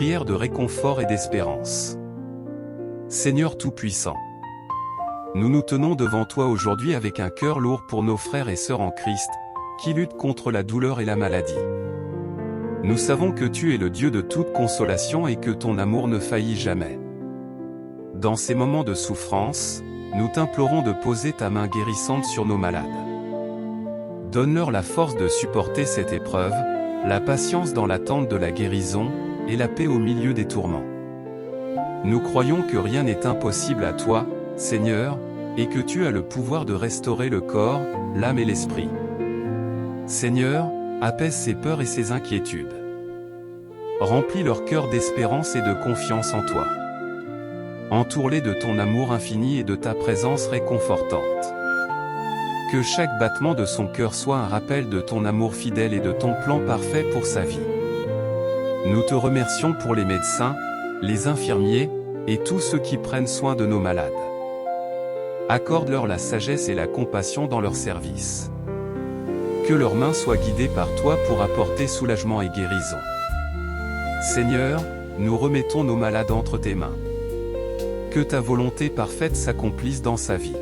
prière de réconfort et d'espérance. Seigneur Tout-Puissant, nous nous tenons devant toi aujourd'hui avec un cœur lourd pour nos frères et sœurs en Christ, qui luttent contre la douleur et la maladie. Nous savons que tu es le Dieu de toute consolation et que ton amour ne faillit jamais. Dans ces moments de souffrance, nous t'implorons de poser ta main guérissante sur nos malades. Donne-leur la force de supporter cette épreuve, la patience dans l'attente de la guérison, et la paix au milieu des tourments. Nous croyons que rien n'est impossible à toi, Seigneur, et que tu as le pouvoir de restaurer le corps, l'âme et l'esprit. Seigneur, apaise ces peurs et ces inquiétudes. Remplis leur cœur d'espérance et de confiance en toi. Entoure-les de ton amour infini et de ta présence réconfortante. Que chaque battement de son cœur soit un rappel de ton amour fidèle et de ton plan parfait pour sa vie. Nous te remercions pour les médecins, les infirmiers, et tous ceux qui prennent soin de nos malades. Accorde-leur la sagesse et la compassion dans leur service. Que leurs mains soient guidées par toi pour apporter soulagement et guérison. Seigneur, nous remettons nos malades entre tes mains. Que ta volonté parfaite s'accomplisse dans sa vie.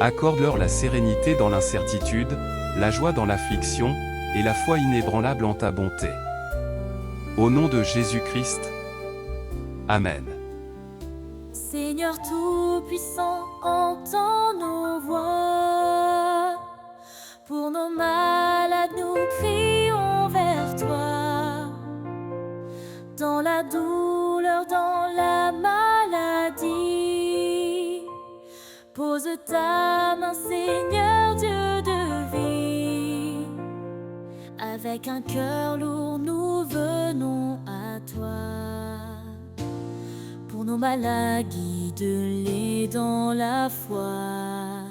Accorde-leur la sérénité dans l'incertitude, la joie dans l'affliction, et la foi inébranlable en ta bonté. Au nom de Jésus-Christ. Amen. Seigneur Tout-Puissant, entends nos voix. Pour nos malades, nous crions vers toi. Dans la douleur, dans la maladie, pose ta main, Seigneur Dieu de vie. Avec un cœur lourd, nous venons à toi. Pour nos malades, guide-les dans la foi.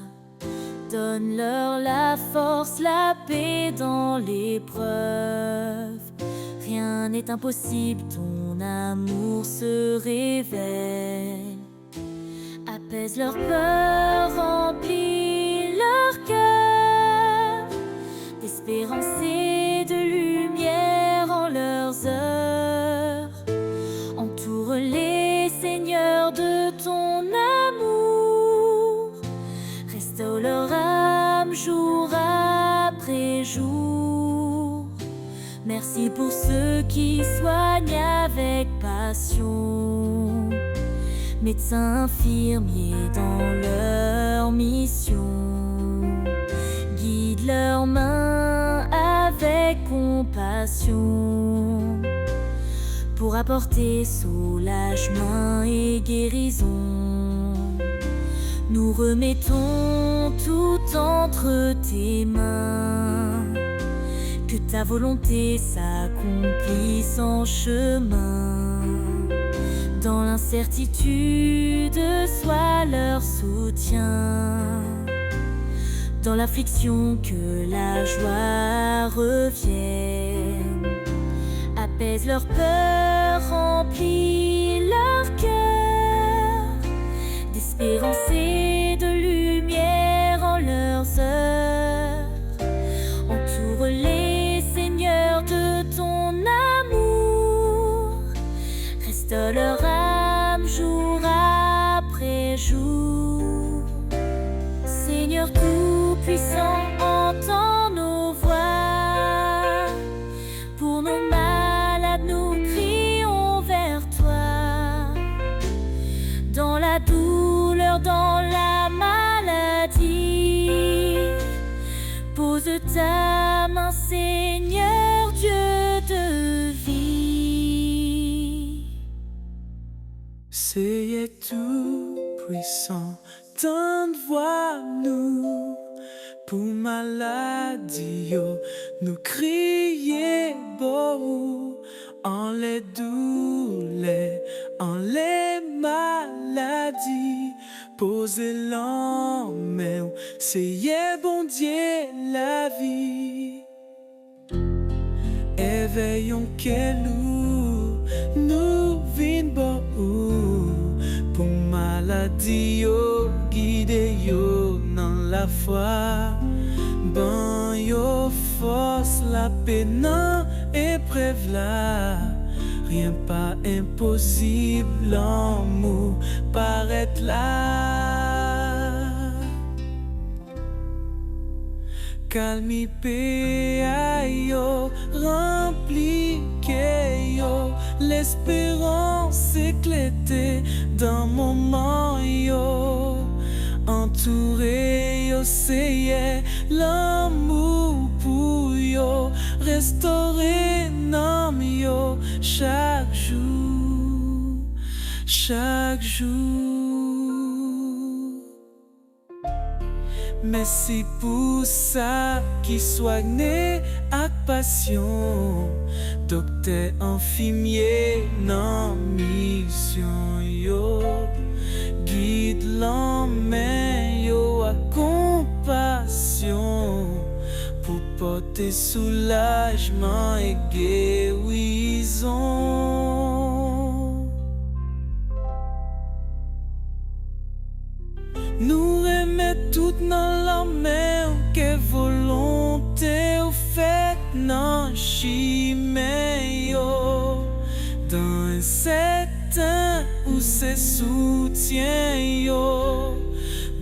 Donne-leur la force, la paix dans l'épreuve. Rien n'est impossible, ton amour se révèle. Apaise leur peur, remplis leur cœur d'espérance et de lumière en leurs heures. Entoure-les, Seigneur, de ton amour. Restaure leur âme jour après jour. Merci pour ceux qui soignent avec passion. Médecins, infirmiers dans leur mission. Guide leurs mains avec compassion pour apporter soulagement et guérison. Nous remettons tout entre tes mains. Que ta volonté s'accomplisse en chemin. Dans l'incertitude, sois leur soutien. Dans l'affliction, que la joie revienne. Apaise leur peur, remplis leur cœur d'espérance et de lumière en leurs heures. Entoure-les, Seigneur, de ton amour. Restaure leur âme jour après jour. Seigneur Tout-Puissant, entends nos voix. Pour nos malades, nous crions vers toi. Dans la douleur, dans la maladie, pose ta main, Seigneur Dieu de vie. Seigneur Tout-Puissant, donne-voix-nous. Pour maladie, yo, nous crier beau. En les douleurs, en les maladies, posez l'homme, Seigneur bon Dieu la vie. Éveillons que nous vînes beau. Pour maladie, yo, guide yo dans la foi. Ban yo force la peine épreuve là. rien pas impossible, l'amour paraît là. Calme paix yo, rempli que yo, l'espérance éclatée dans mon moment yo, entouré yo, c'est l'amour pour yo, restaurer nam yo, chaque jour, chaque jour. Merci pour ça qui soigne avec passion, docteur infirmier dans mission yo, guide l'homme yo à compassion pour porter soulagement et guérison. Nous remettons tout dans la main, que volonté ou fait non chimé yo, dans un certain où c'est soutien yo,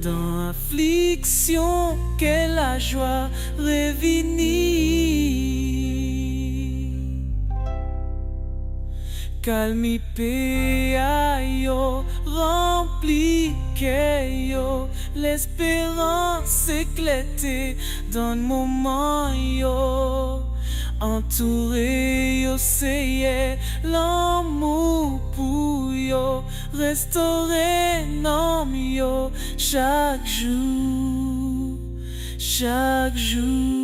dans affliction que la joie revenir. Calme paix yo, rempli que yo, l'espérance éclatée dans le moment yo, entouré yo, c'est l'amour pour yo, restaurer nom yo, chaque jour, chaque jour.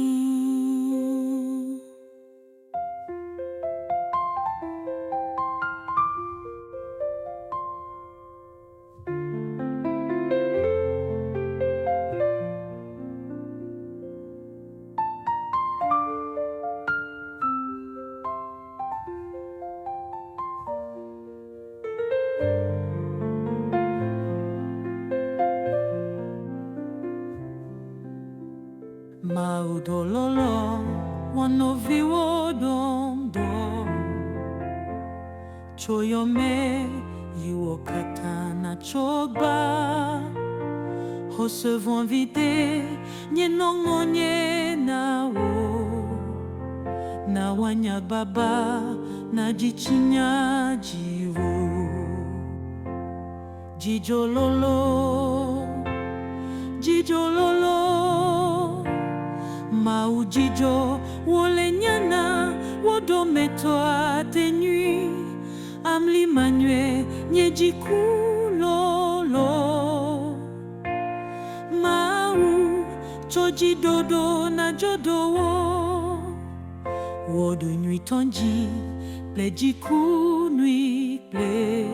Maudololo, wanovi wodondo, choyome, yiwokatana chogba, recevons vite, nye nongo nye na wo, na wanya baba, na jichinya jiwo, jijololo, jijololo. Maujijo, wole nyana, wodometo ate nuit, amli manue, nyejikulolo. Mau, choji dodo na jodo wo, wodo nuit tonji, plejiku nuit ple.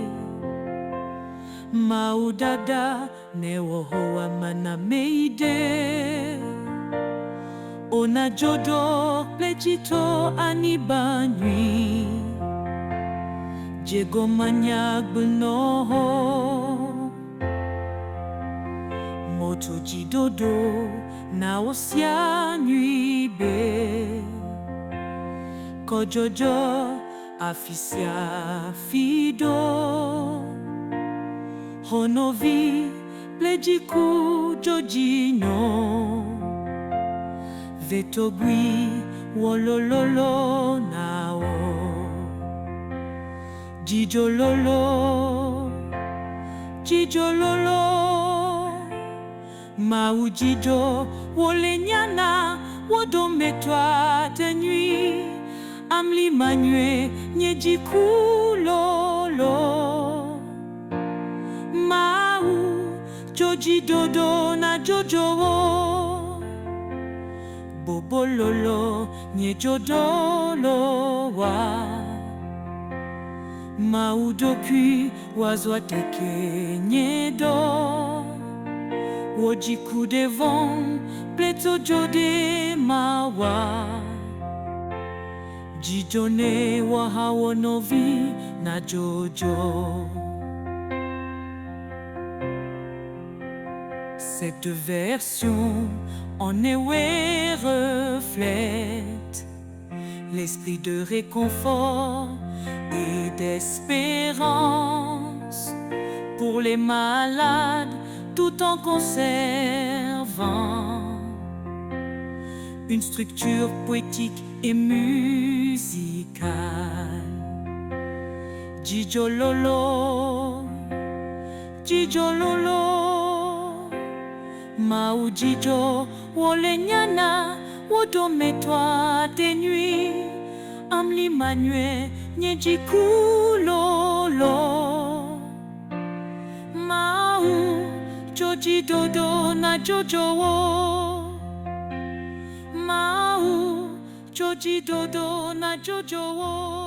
Mau dada, ne wohoa mana meide. Ona jodo plejito anibanywi, jego manyak benoho, moto jidodo na osia nui be, kojojo afisia fido, honovi plejiku jojino. Vetogui wolololo nao, jijololo, jijololo, maujijo wolenyana wodometwa de nuit, amli manue nyejikulolo, mau joji dodo na jojo. Bobololo, nye jodolo wa Maudoku, wazwa teke nye do Wojiku devon, pleto jode mawa Jidone wa hawonovi na jojo. Cette version en ewe reflète l'esprit de réconfort et d'espérance pour les malades, tout en conservant une structure poétique et musicale. Jijololo, Jijololo, Mau Jijo, Wolenyana, Wodometwa de nuit, Amli Manue, Nyejikulolo, Mau, Joji Dodo na Jojowo, Mau, Joji Dodo na Jojowo.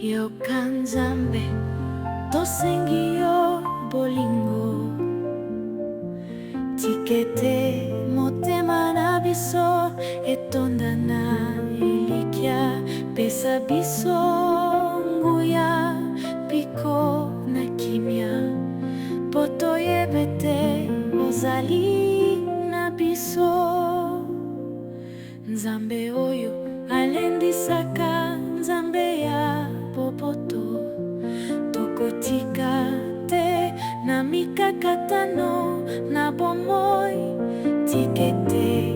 Yo kanzambe tosengi yo bolingo tikete motema na biso etonda na elikya pesa biso nguya piko na kimia poto yebete ozali na biso nzambe oyo alendisaka nzambe ya popoto tokotika te na mikakatano na bomoi tikete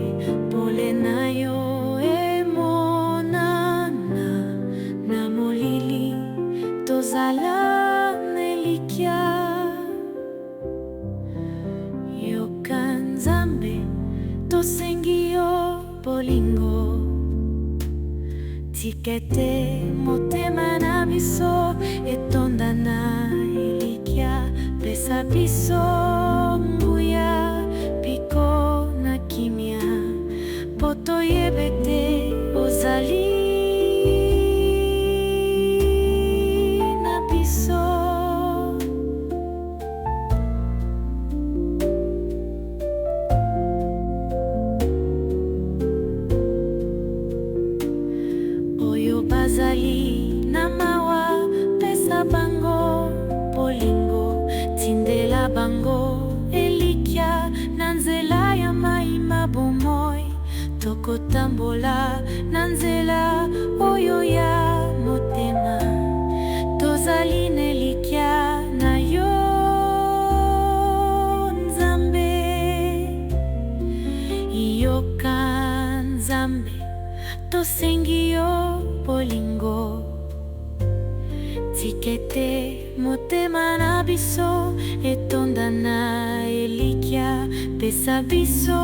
pole na yo emonana na molili tozala nelikya yoka nzambe tosengi yo bolingo tikete motema na biso etonda na elikya pesa biso nguya piko na kimia poto yebete ozali na biso. Bazali na mawa pesa bango bolingo tindela bango elikya na nzela ya maima bomoi tokotambola na nzela oyo ya motema tozali nelikya na yo nzambe yoka nzambe tosengi yo bolingo tikete motema na biso etonda na elikya pesa biso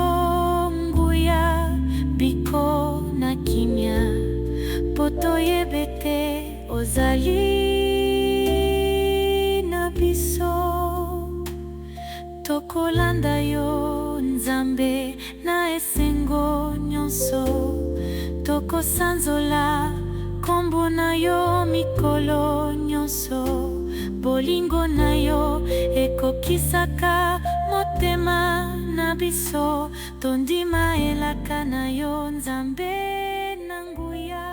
nguya biko na kimia poto yebete ozali na biso tokolanda yo nzambe na esengo nyonso tokosanzola kombo na yo mikolo nyonso bolingo na yo ekokisaka motema na biso tondima elaka na yo nzambe na nguya.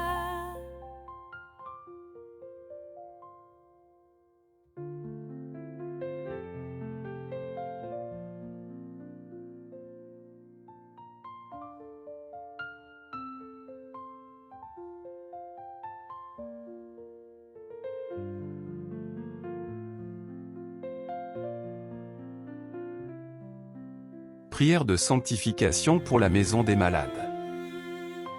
Prière de sanctification pour la maison des malades.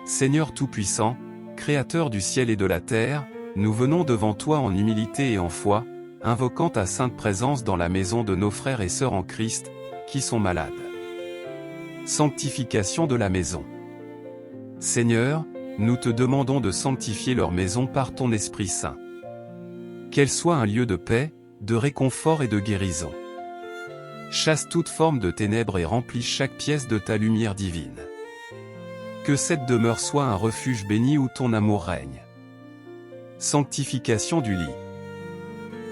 Seigneur Tout-Puissant, Créateur du ciel et de la terre, nous venons devant toi en humilité et en foi, invoquant ta sainte présence dans la maison de nos frères et sœurs en Christ, qui sont malades. Sanctification de la maison. Seigneur, nous te demandons de sanctifier leur maison par ton Esprit Saint. Qu'elle soit un lieu de paix, de réconfort et de guérison. Chasse toute forme de ténèbres et remplis chaque pièce de ta lumière divine. Que cette demeure soit un refuge béni où ton amour règne. Sanctification du lit.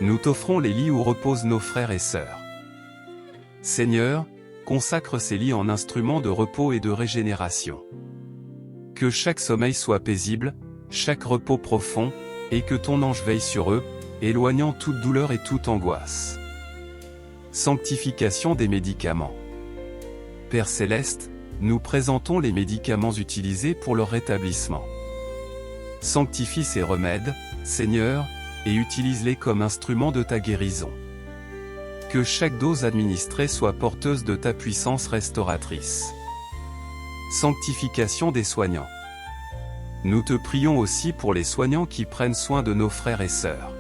Nous t'offrons les lits où reposent nos frères et sœurs. Seigneur, consacre ces lits en instruments de repos et de régénération. Que chaque sommeil soit paisible, chaque repos profond, et que ton ange veille sur eux, éloignant toute douleur et toute angoisse. Sanctification des médicaments. Père Céleste, nous présentons les médicaments utilisés pour leur rétablissement. Sanctifie ces remèdes, Seigneur, et utilise-les comme instruments de ta guérison. Que chaque dose administrée soit porteuse de ta puissance restauratrice. Sanctification des soignants. Nous te prions aussi pour les soignants qui prennent soin de nos frères et sœurs.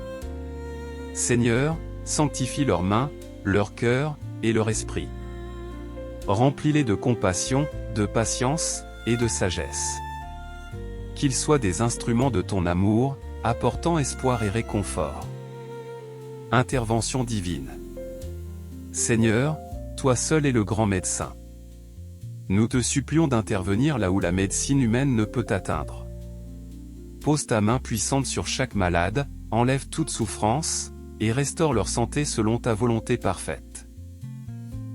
Seigneur, sanctifie leurs mains, leur cœur, et leur esprit. Remplis-les de compassion, de patience, et de sagesse. Qu'ils soient des instruments de ton amour, apportant espoir et réconfort. Intervention divine. Seigneur, toi seul es le grand médecin. Nous te supplions d'intervenir là où la médecine humaine ne peut atteindre. Pose ta main puissante sur chaque malade, enlève toute souffrance, et restaure leur santé selon ta volonté parfaite.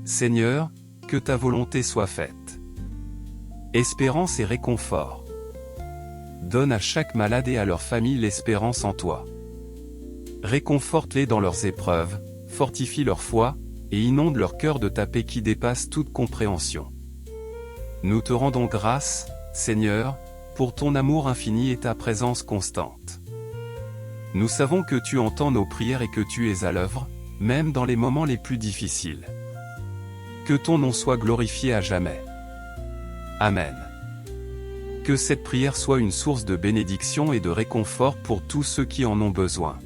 Seigneur, que ta volonté soit faite. Espérance et réconfort. Donne à chaque malade et à leur famille l'espérance en toi. Réconforte-les dans leurs épreuves, fortifie leur foi, et inonde leur cœur de ta paix qui dépasse toute compréhension. Nous te rendons grâce, Seigneur, pour ton amour infini et ta présence constante. Nous savons que tu entends nos prières et que tu es à l'œuvre, même dans les moments les plus difficiles. Que ton nom soit glorifié à jamais. Amen. Que cette prière soit une source de bénédiction et de réconfort pour tous ceux qui en ont besoin.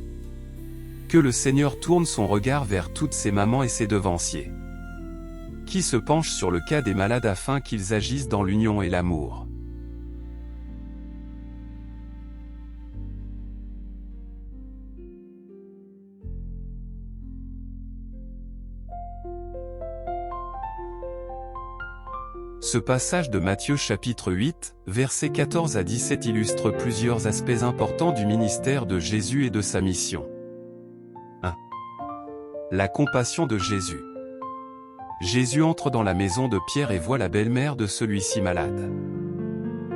Que le Seigneur tourne son regard vers toutes ces mamans et ses devanciers, qui se penchent sur le cas des malades afin qu'ils agissent dans l'union et l'amour. Ce passage de Matthieu chapitre 8, versets 14 à 17 illustre plusieurs aspects importants du ministère de Jésus et de sa mission. 1. La compassion de Jésus. Jésus entre dans la maison de Pierre et voit la belle-mère de celui-ci malade.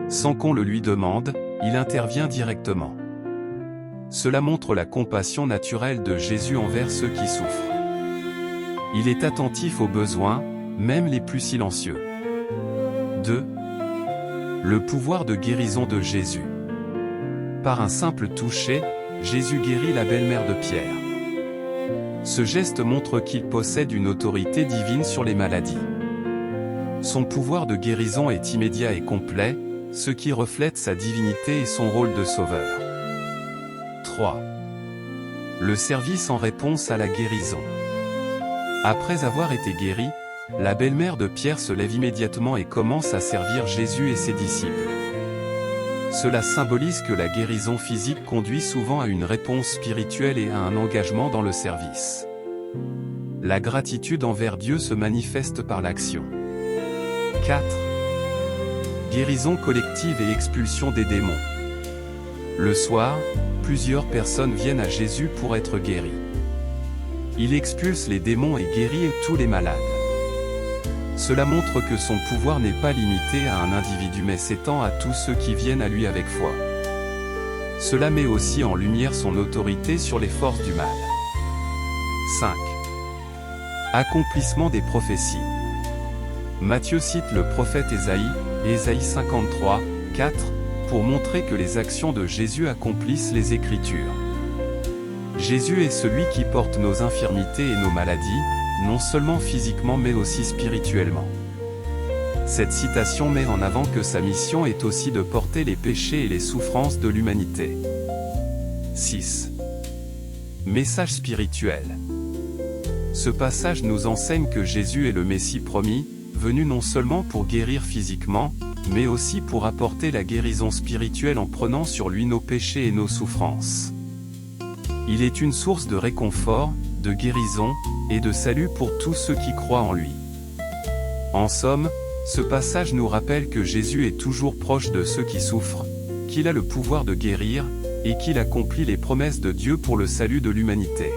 Sans qu'on le lui demande, il intervient directement. Cela montre la compassion naturelle de Jésus envers ceux qui souffrent. Il est attentif aux besoins, même les plus silencieux. 2. Le pouvoir de guérison de Jésus. Par un simple toucher, Jésus guérit la belle-mère de Pierre. Ce geste montre qu'il possède une autorité divine sur les maladies. Son pouvoir de guérison est immédiat et complet, ce qui reflète sa divinité et son rôle de sauveur. 3. Le service en réponse à la guérison. Après avoir été guérie, la belle-mère de Pierre se lève immédiatement et commence à servir Jésus et ses disciples. Cela symbolise que la guérison physique conduit souvent à une réponse spirituelle et à un engagement dans le service. La gratitude envers Dieu se manifeste par l'action. 4. Guérison collective et expulsion des démons. Le soir, plusieurs personnes viennent à Jésus pour être guéries. Il expulse les démons et guérit tous les malades. Cela montre que son pouvoir n'est pas limité à un individu mais s'étend à tous ceux qui viennent à lui avec foi. Cela met aussi en lumière son autorité sur les forces du mal. 5. Accomplissement des prophéties. Matthieu cite le prophète Ésaïe, Ésaïe 53, 4, pour montrer que les actions de Jésus accomplissent les Écritures. Jésus est celui qui porte nos infirmités et nos maladies, non seulement physiquement mais aussi spirituellement. Cette citation met en avant que sa mission est aussi de porter les péchés et les souffrances de l'humanité. 6. Message spirituel. Ce passage nous enseigne que Jésus est le Messie promis, venu non seulement pour guérir physiquement, mais aussi pour apporter la guérison spirituelle en prenant sur lui nos péchés et nos souffrances. Il est une source de réconfort, de guérison, et de salut pour tous ceux qui croient en lui. En somme, ce passage nous rappelle que Jésus est toujours proche de ceux qui souffrent, qu'il a le pouvoir de guérir, et qu'il accomplit les promesses de Dieu pour le salut de l'humanité.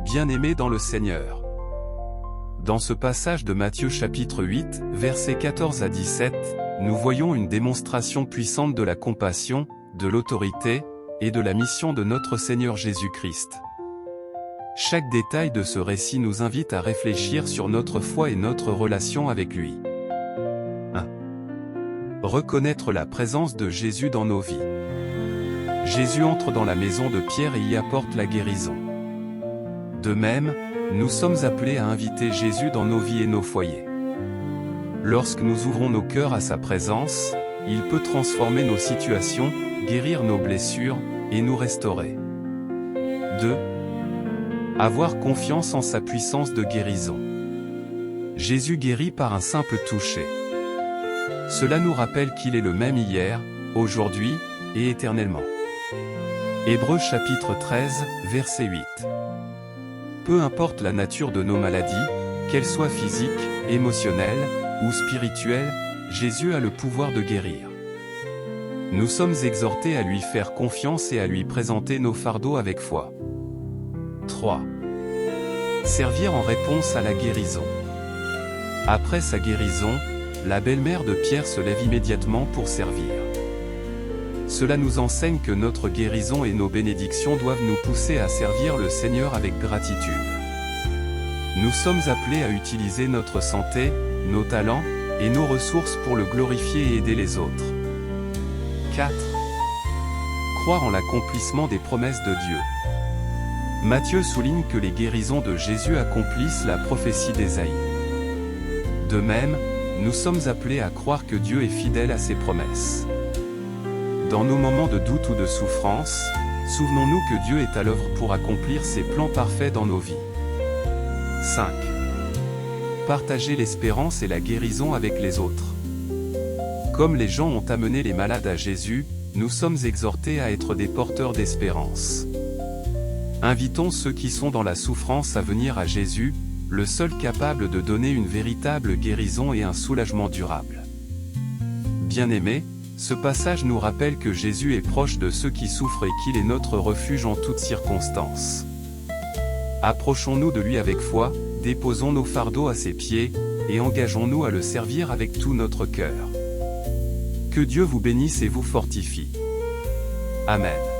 Bien-aimés dans le Seigneur. Dans ce passage de Matthieu chapitre 8, versets 14 à 17, nous voyons une démonstration puissante de la compassion, de l'autorité, et de la mission de notre Seigneur Jésus-Christ. Chaque détail de ce récit nous invite à réfléchir sur notre foi et notre relation avec lui. 1. Reconnaître la présence de Jésus dans nos vies. Jésus entre dans la maison de Pierre et y apporte la guérison. De même, nous sommes appelés à inviter Jésus dans nos vies et nos foyers. Lorsque nous ouvrons nos cœurs à sa présence, il peut transformer nos situations, guérir nos blessures, et nous restaurer. 2. Avoir confiance en sa puissance de guérison. Jésus guérit par un simple toucher. Cela nous rappelle qu'il est le même hier, aujourd'hui, et éternellement. Hébreux chapitre 13, verset 8. Peu importe la nature de nos maladies, qu'elles soient physiques, émotionnelles, ou spirituelles, Jésus a le pouvoir de guérir. Nous sommes exhortés à lui faire confiance et à lui présenter nos fardeaux avec foi. 3. Servir en réponse à la guérison. Après sa guérison, la belle-mère de Pierre se lève immédiatement pour servir. Cela nous enseigne que notre guérison et nos bénédictions doivent nous pousser à servir le Seigneur avec gratitude. Nous sommes appelés à utiliser notre santé, nos talents, et nos ressources pour le glorifier et aider les autres. 4. Croire en l'accomplissement des promesses de Dieu. Matthieu souligne que les guérisons de Jésus accomplissent la prophétie d'Ésaïe. De même, nous sommes appelés à croire que Dieu est fidèle à ses promesses. Dans nos moments de doute ou de souffrance, souvenons-nous que Dieu est à l'œuvre pour accomplir ses plans parfaits dans nos vies. 5. Partager l'espérance et la guérison avec les autres. Comme les gens ont amené les malades à Jésus, nous sommes exhortés à être des porteurs d'espérance. Invitons ceux qui sont dans la souffrance à venir à Jésus, le seul capable de donner une véritable guérison et un soulagement durable. Bien-aimés, ce passage nous rappelle que Jésus est proche de ceux qui souffrent et qu'il est notre refuge en toutes circonstances. Approchons-nous de lui avec foi, déposons nos fardeaux à ses pieds, et engageons-nous à le servir avec tout notre cœur. Que Dieu vous bénisse et vous fortifie. Amen.